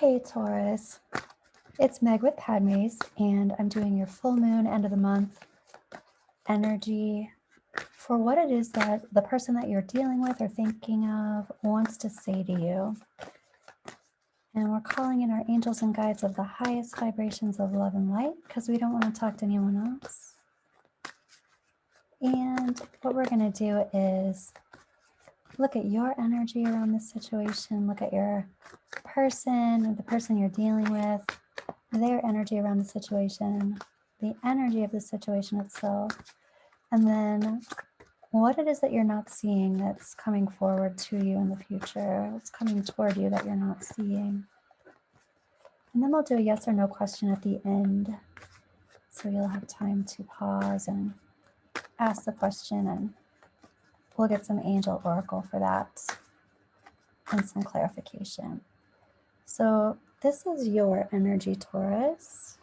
Hey Taurus, it's Meg with Padmes, and I'm doing your full moon end of the month energy for what it is that the person that you're dealing with or thinking of wants to say to you. And we're calling in our angels and guides of the highest vibrations of love and light because we don't want to talk to anyone else. And what we're going to do is look at your energy around this situation, look at your person, the person you're dealing with, their energy around the situation, the energy of the situation itself, and then what it is that you're not seeing that's coming forward to you in the future, what's coming toward you that you're not seeing. And then we'll do a yes or no question at the end. So you'll have time to pause and ask the question, and we'll get some angel oracle for that and some clarification. So this is your energy, Taurus.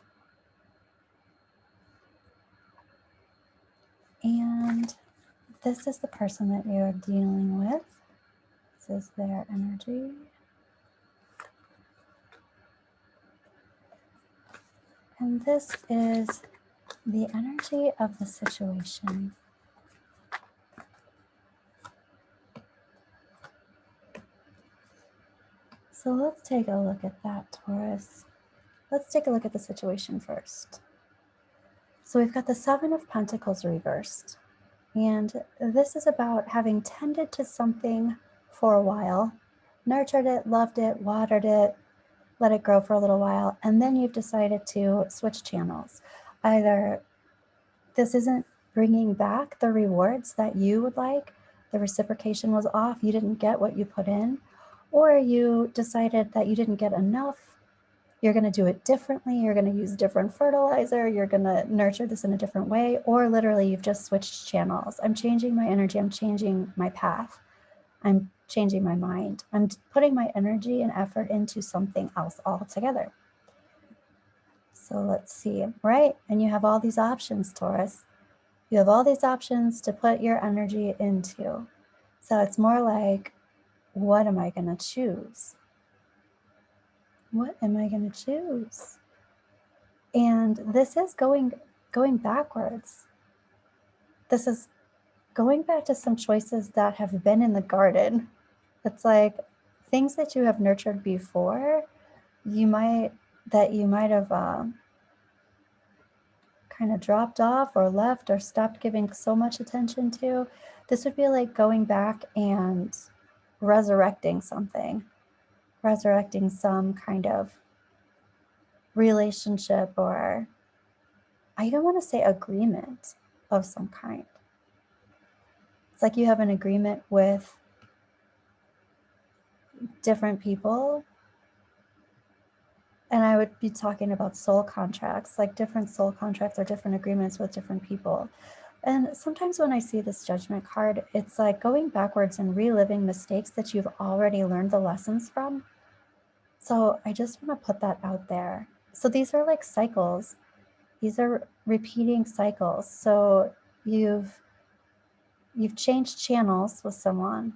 And this is the person that you're dealing with. This is their energy. And this is the energy of the situation. So let's take a look at that, Taurus. Let's take a look at the situation first. So we've got the Seven of Pentacles reversed. And this is about having tended to something for a while, nurtured it, loved it, watered it, let it grow for a little while, and then you've decided to switch channels. Either this isn't bringing back the rewards that you would like, the reciprocation was off, you didn't get what you put in, or you decided that you didn't get enough, you're going to do it differently, you're going to use different fertilizer, you're going to nurture this in a different way, or literally you've just switched channels. I'm changing my energy, I'm changing my path, I'm changing my mind, I'm putting my energy and effort into something else altogether. So let's see, right? And you have all these options, Taurus. You have all these options to put your energy into. So it's more like, what am I going to choose? What am I going to choose? And this is going backwards. This is going back to some choices that have been in the garden. It's like things that you have nurtured before, you might have kind of dropped off or left or stopped giving so much attention to. This would be like going back and resurrecting something, resurrecting some kind of relationship, or I don't want to say agreement of some kind. It's like you have an agreement with different people. And I would be talking about soul contracts, like different soul contracts or different agreements with different people. And sometimes when I see this judgment card, it's like going backwards and reliving mistakes that you've already learned the lessons from. So I just want to put that out there. So these are like cycles. These are repeating cycles. So you've changed channels with someone.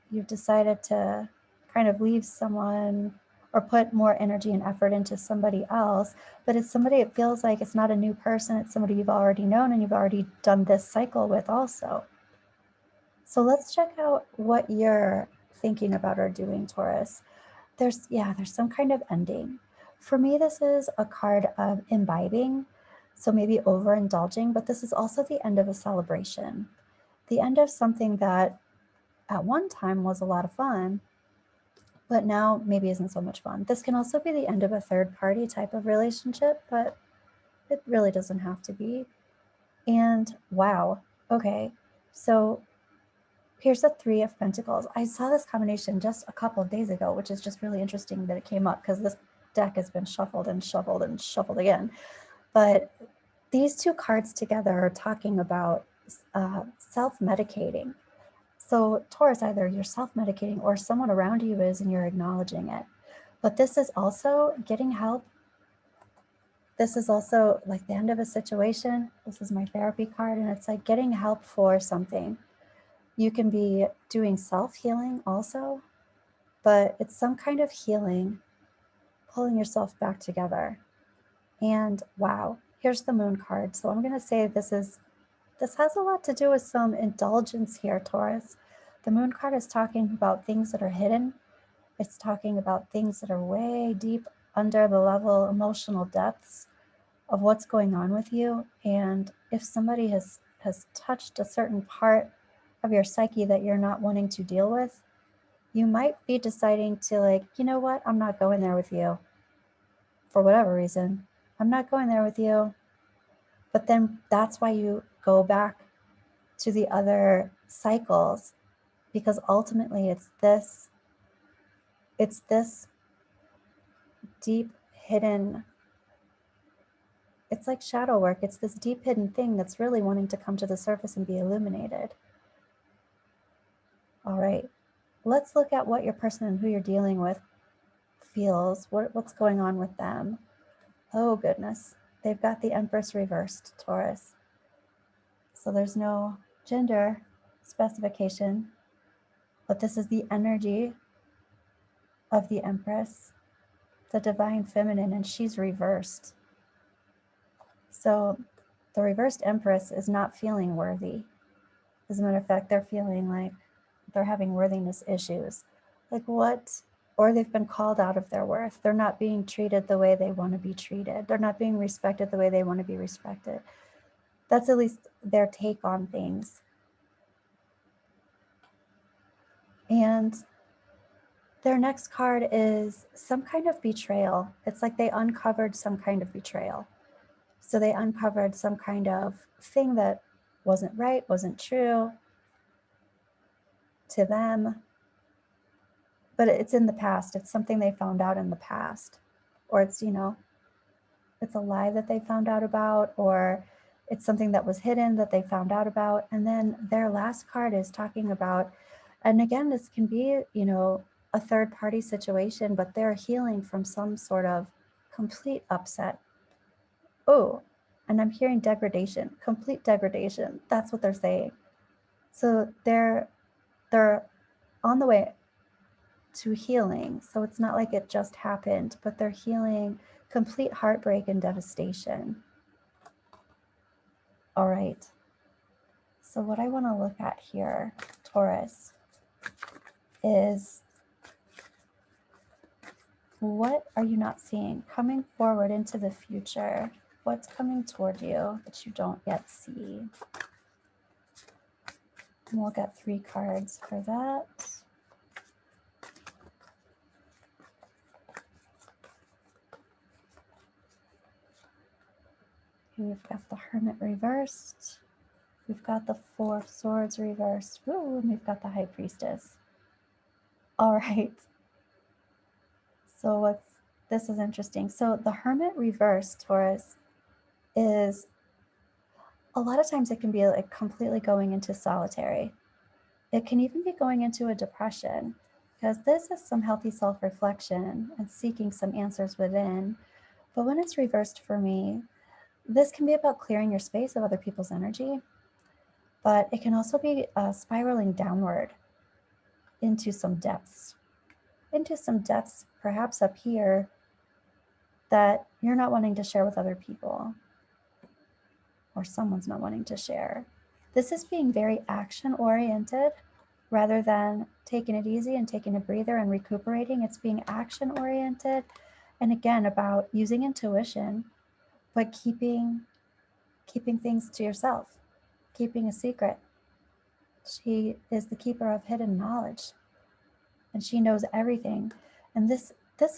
You've decided to kind of leave someone or put more energy and effort into somebody else, but it's somebody, it feels like it's not a new person, it's somebody you've already known and you've already done this cycle with also. So let's check out what you're thinking about or doing, Taurus. There's some kind of ending. For me, this is a card of imbibing, so maybe overindulging, but this is also the end of a celebration, the end of something that at one time was a lot of fun, but now maybe isn't so much fun. This can also be the end of a third party type of relationship, but it really doesn't have to be. And wow, okay, so here's the Three of Pentacles. I saw this combination just a couple of days ago, which is just really interesting that it came up because this deck has been shuffled and shuffled and shuffled again. But these two cards together are talking about self-medicating. So Taurus, either you're self-medicating or someone around you is and you're acknowledging it. But this is also getting help. This is also like the end of a situation. This is my therapy card, and it's like getting help for something. You can be doing self-healing also, but it's some kind of healing pulling yourself back together. And wow, here's the moon card. So I'm going to say this has a lot to do with some indulgence here, Taurus. The moon card is talking about things that are hidden. It's talking about things that are way deep under the level emotional depths of what's going on with you. And if somebody has touched a certain part of your psyche that you're not wanting to deal with, you might be deciding to, like, you know what, I'm not going there with you for whatever reason. I'm not going there with you. But then that's why you go back to the other cycles, because ultimately it's this deep hidden, it's like shadow work. It's this deep hidden thing that's really wanting to come to the surface and be illuminated. All right, let's look at what your person and who you're dealing with feels, what's going on with them. Oh goodness, they've got the Empress reversed, Taurus. So there's no gender specification, but this is the energy of the Empress, the divine feminine, and she's reversed. So the reversed Empress is not feeling worthy. As a matter of fact, they're feeling like they're having worthiness issues. Like what? Or they've been called out of their worth. They're not being treated the way they want to be treated. They're not being respected the way they want to be respected. That's at least their take on things. And their next card is some kind of betrayal. It's like they uncovered some kind of betrayal. So they uncovered some kind of thing that wasn't right, wasn't true to them. But it's in the past. It's something they found out in the past. Or it's, it's a lie that they found out about, or it's something that was hidden that they found out about. And then their last card is talking about, and again, this can be, a third party situation, but they're healing from some sort of complete upset. Oh, and I'm hearing degradation, complete degradation. That's what they're saying. So they're on the way to healing. So it's not like it just happened, but they're healing complete heartbreak and devastation. All right. So what I want to look at here, Taurus, is what are you not seeing coming forward into the future? What's coming toward you that you don't yet see? And we'll get 3 cards for that. We've got the Hermit reversed. We've got the 4 of Swords reversed. Woo, and we've got the High Priestess. All right. So this is interesting. So the Hermit reversed, Taurus, is a lot of times it can be like completely going into solitary. It can even be going into a depression, because this is some healthy self-reflection and seeking some answers within. But when it's reversed for me, this can be about clearing your space of other people's energy, but it can also be spiraling downward into some depths, perhaps up here, that you're not wanting to share with other people, or someone's not wanting to share. This is being very action-oriented rather than taking it easy and taking a breather and recuperating. It's being action-oriented, and again, about using intuition, but keeping things to yourself, keeping a secret. She is the keeper of hidden knowledge, and she knows everything. And this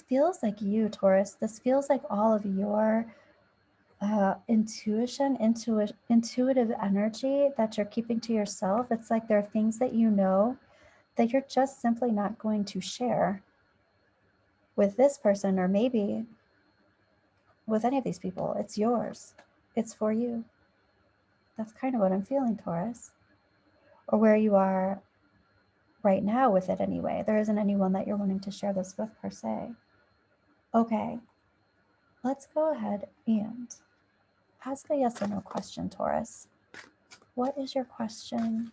feels like you, Taurus. This feels like all of your intuitive energy that you're keeping to yourself. It's like there are things that you know that you're just simply not going to share with this person, or maybe with any of these people. It's yours. It's for you. That's kind of what I'm feeling, Taurus. Or where you are right now with it anyway. There isn't anyone that you're wanting to share this with per se. Okay, let's go ahead and ask a yes or no question, Taurus. What is your question?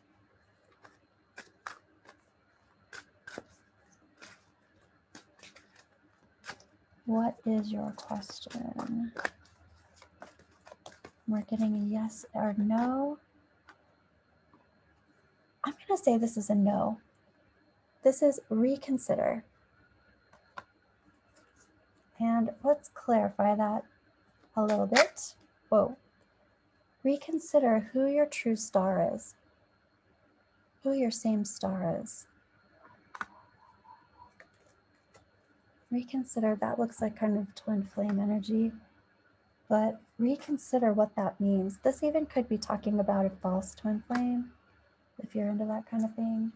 What is your question? We're getting a yes or no. I'm going to say this is a no. This is reconsider. And let's clarify that a little bit. Whoa. Reconsider who your true star is, who your same star is. Reconsider, that looks like kind of twin flame energy, but reconsider what that means. This even could be talking about a false twin flame, if you're into that kind of thing.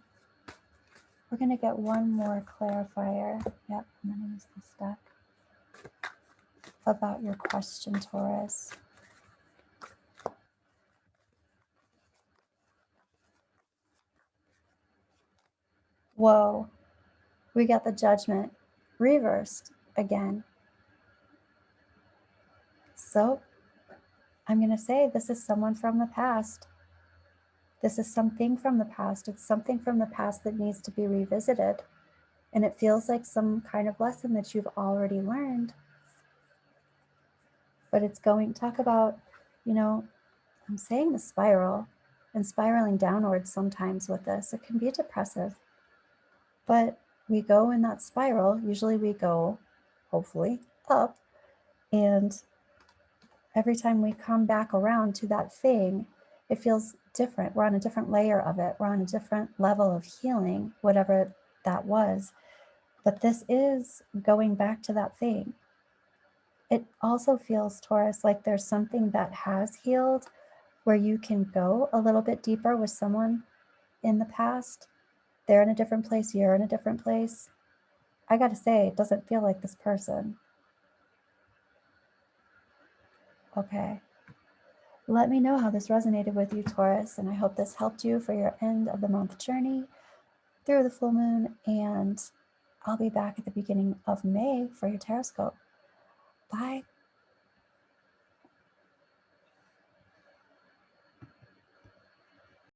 We're going to get one more clarifier. Yep, I'm going to use this deck. About your question, Taurus. Whoa, we got the Judgment reversed again. So I'm going to say this is someone from the past. This is something from the past. It's something from the past that needs to be revisited. And it feels like some kind of lesson that you've already learned. But it's going, talk about, you know, I'm saying the spiral and spiraling downwards sometimes with this. It can be depressive. But we go in that spiral. Usually we go, hopefully, up. And every time we come back around to that thing, it feels different. We're on a different layer of it. We're on a different level of healing, whatever that was. But this is going back to that thing. It also feels, Taurus, like there's something that has healed where you can go a little bit deeper with someone in the past. They're in a different place, you're in a different place. I got to say, it doesn't feel like this person. Okay. Let me know how this resonated with you, Taurus, and I hope this helped you for your end of the month journey through the full moon, and I'll be back at the beginning of May for your Tarotscope. Bye.